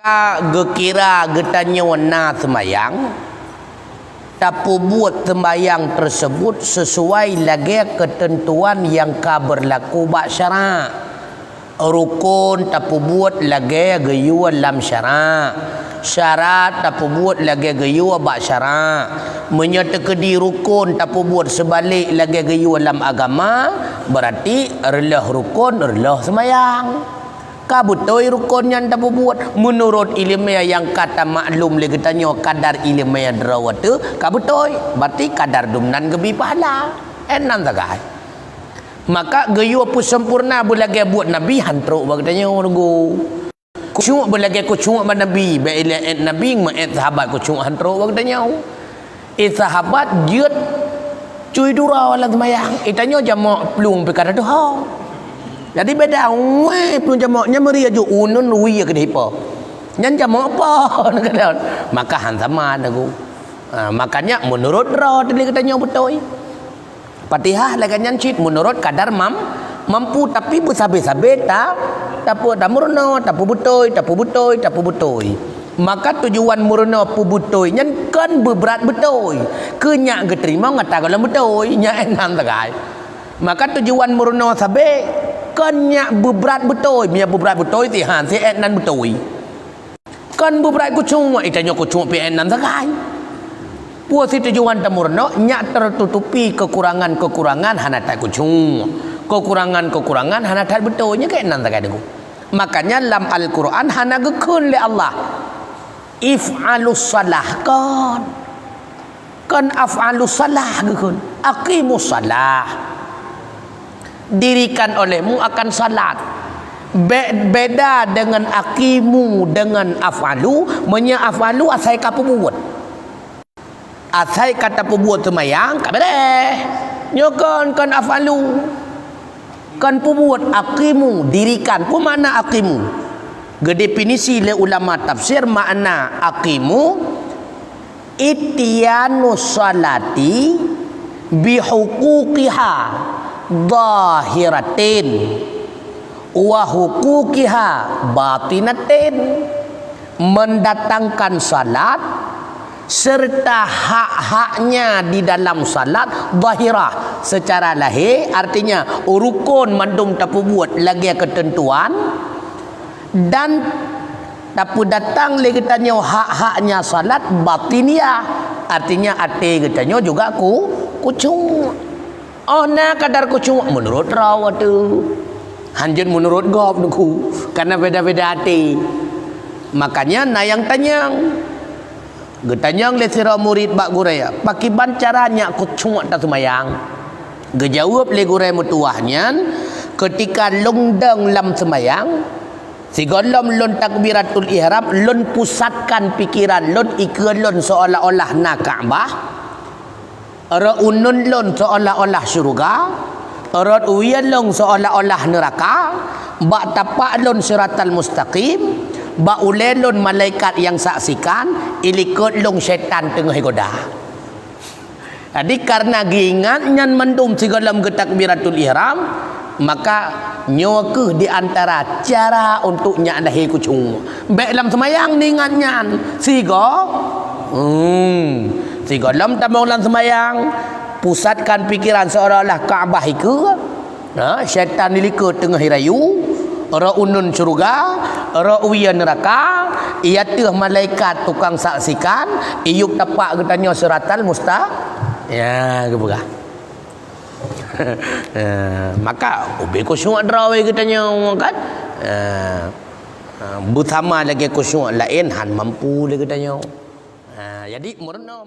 Gekira getanya warna sembayang tapi buat sembayang tersebut sesuai lagi ketentuan yang berlaku bak syarak. Rukun tapi buat lagi gayua dalam syarak. Syarat tapi buat lagi gayua bak syarak. Menyatakan di rukun tapi buat sebalik lagi gayua dalam agama, berarti relah rukun relah sembayang. Kabutoi rukun yang tak buat menurut ilmu yang kata maklum le katanya kadar ilmu yang derawat tu kabutoi berarti kadar dumnan gebi pahala enan tagai maka gayu pu sempurna bulage buat nabi hantro katanya nunggu kucuk bulage kucuk man nabi ba nabi mat sahabat kucuk hantro katanya sahabat jeut cuy dura wala semayang itanya jamak plung perkara tu ha. Jadi beda weh pun jamaknya meri aja unun wi ke depa. Nyan jamak apa kadang. Maka han sama aku. Makanya menurut ra tadi katanya betul. Fatihah lagi nyan cit menurut kadar mampu tapi bersabe-sabe tak murna tak betul. Maka tujuan murna pu betul nyan kan berat betul. Kenyak geterima ngata kalau betul nya enan tagai. Maka tujuan murna sabe kannya berat betul punya berat betul ti han si nan betul kan berat kucung itanya kucung pi nan sakai puas si tujuan tamurno nya tertutupi kekurangan hana tak kucung kekurangan hana tak betulnya ke nan sakai deku makanya dalam Al-Quran hana gekun le Allah if'alus salah kan af'alus salah gekun aqimus salah dirikan olehmu akan salat beda dengan akimu dengan afalu menya afalu asai kapu buat asai kata buat semayang tak boleh nyokon kan afalu kan buat akimu dirikan pu mana akimu definisi le ulama tafsir makna akimu ityanus salati bihuquqiha zahiratin wa huquqiha batinatin mendatangkan salat serta hak-haknya di dalam salat zahirah secara lahir artinya rukun mandum tapu buat lagi ketentuan dan tapu datang lagi tanya hak-haknya salat batiniah artinya ati katanya juga kucung oh na kadar kucung menurut rawa tu hanjun menurut gob nuku karena beda-beda hati makanya na yang tanyang getanyang le sira murid bak guraya pakiban caranya kucung tak semayang gejawab le gurai mutuahnya ketika longdang lam semayang si golom lon takbiratul ihram lon pusatkan pikiran lon ikut lon seolah-olah na Kaabah Ara unun lon seolah-olah syurga, ara uyan lon seolah-olah neraka, bak tapak lon siratal mustaqim, bak ulen lon malaikat yang saksikan, ilikut lon syaitan tengah goda. Jadi karena gingat nyan mendum sigalam getakbiratul ihram, maka nyoke di antara cara untuk nyak dahi kucung. Baik dalam semayang ningat nyan sigo. Tiga dalam tamaulan semayang pusatkan pikiran seolah-olah Kaabah itu syaitan dilikut tengah hirayu ra unun syurga ra uyan neraka ia teh malaikat tukang saksikan iuk tapak katanya siratal ya gebega maka ubi kusyuk drawe katanya kan bersama lagi kusyuk lain han mampu lagi katanya jadi murna